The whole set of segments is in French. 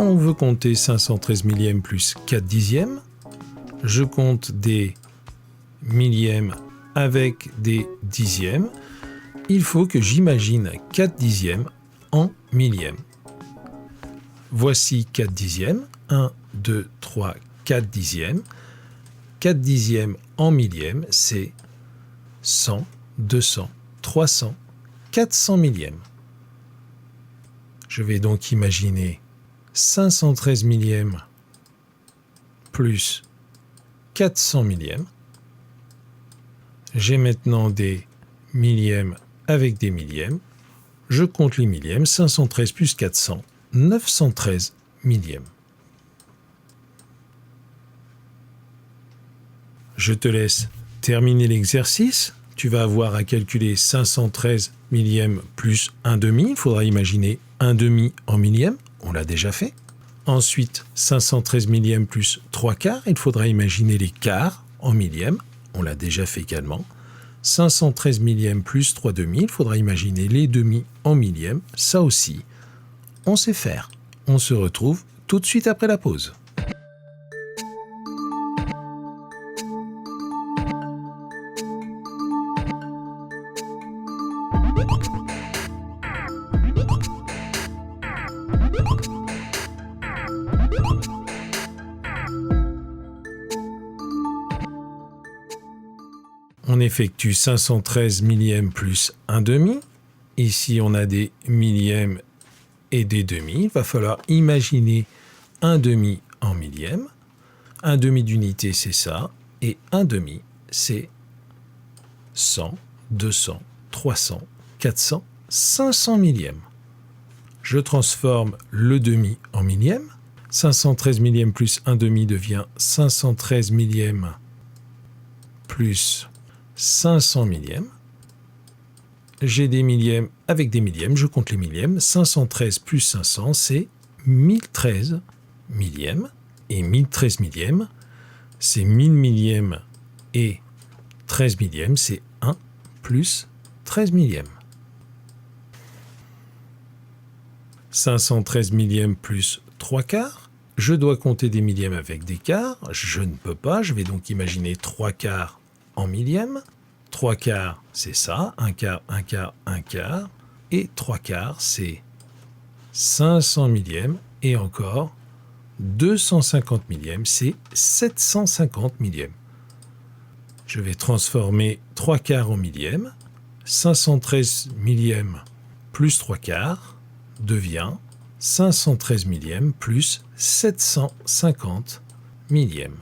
On veut compter 513 millièmes plus 4 dixièmes. Je compte des millièmes avec des dixièmes. Il faut que j'imagine 4 dixièmes en millièmes. Voici 4 dixièmes. 1, 2, 3, 4 dixièmes. 4 dixièmes en millièmes, c'est 100, 200, 300, 400 millièmes. Je vais donc imaginer 513 millièmes plus 400 millièmes. J'ai maintenant des millièmes avec des millièmes. Je compte les millièmes. 513 plus 400, 913 millièmes. Je te laisse terminer l'exercice. Tu vas avoir à calculer 513 millièmes plus 1 demi. Il faudra imaginer 1 demi en millième. On l'a déjà fait. Ensuite, 513 millièmes plus 3 quarts. Il faudra imaginer les quarts en millième. On l'a déjà fait également. 513 millièmes plus 3 demi. Il faudra imaginer les demi en millième. Ça aussi, on sait faire. On se retrouve tout de suite après la pause. On effectue 513 millièmes plus 1 demi. Ici, on a des millièmes et des demi. Il va falloir imaginer 1 demi en millième. 1 demi d'unité, c'est ça. Et 1 demi, c'est 100, 200, 300, 400, 500 millièmes. Je transforme le demi en millième. 513 millièmes plus 1 demi devient 513 millièmes plus 500 millièmes. J'ai des millièmes avec des millièmes, je compte les millièmes. 513 plus 500, c'est 1013 millièmes. Et 1013 millièmes, c'est 1000 millièmes et 13 millièmes, c'est 1 plus 13 millièmes. 513 millièmes plus 3 quarts. Je dois compter des millièmes avec des quarts. Je ne peux pas, je vais donc imaginer 3 quarts en millième. 3 quarts, c'est ça. 1 quart, 1 quart, 1 quart. Et 3 quarts, c'est 500 millièmes. Et encore, 250 millièmes, c'est 750 millièmes. Je vais transformer 3 quarts en millièmes. 513 millièmes plus 3 quarts devient 513 millièmes plus 750 millièmes.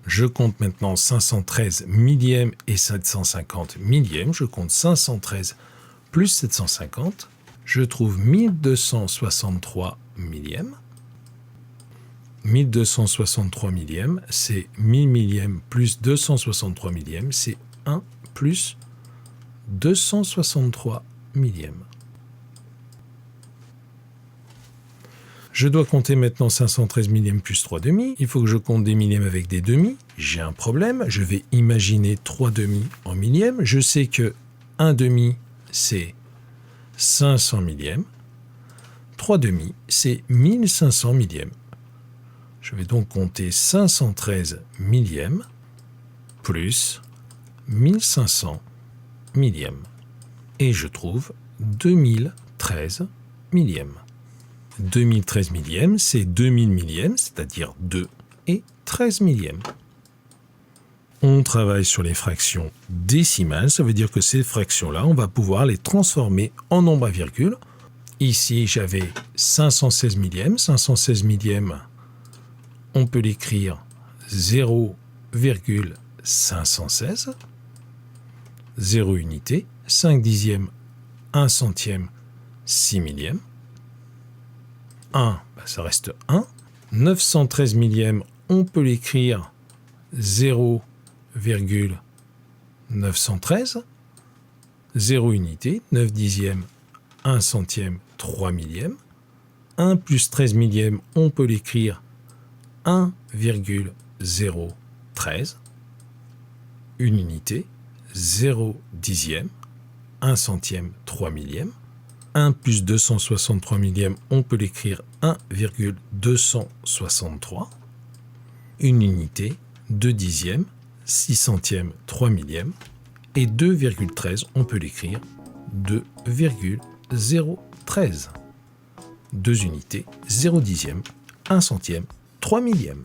Je compte maintenant 513 millièmes et 750 millièmes. Je compte 513 plus 750. Je trouve 1263 millièmes. 1263 millièmes, c'est 1000 millièmes plus 263 millièmes, c'est 1 plus 263 millièmes. Je dois compter maintenant 513 millièmes plus 3 demi. Il faut que je compte des millièmes avec des demi. J'ai un problème. Je vais imaginer 3 demi en millièmes. Je sais que 1 demi, c'est 500 millièmes. 3 demi, c'est 1500 millièmes. Je vais donc compter 513 millièmes plus 1500 millièmes. Et je trouve 2013 millièmes. 2013 millièmes, c'est 2000 millièmes, c'est-à-dire 2 et 13 millièmes. On travaille sur les fractions décimales, ça veut dire que ces fractions-là, on va pouvoir les transformer en nombre à virgule. Ici, j'avais 516 millièmes. 516 millièmes, on peut l'écrire 0,516. 0 unité, 5 dixièmes, 1 centième, 6 millièmes. 1, ça reste 1. 913 millièmes, on peut l'écrire 0,913. 0 unité, 9 dixièmes, 1 centième, 3 millièmes. 1 plus 13 millièmes, on peut l'écrire 1,013. Une unité, 0 dixième, 1 centième, 3 millièmes. 1 plus 263 millièmes, on peut l'écrire 1,263. Une unité, 2 dixièmes, 6 centièmes, 3 millièmes. Et 2,13, on peut l'écrire 2,013. 2 unités, 0 dixième, 1 centième, 3 millièmes.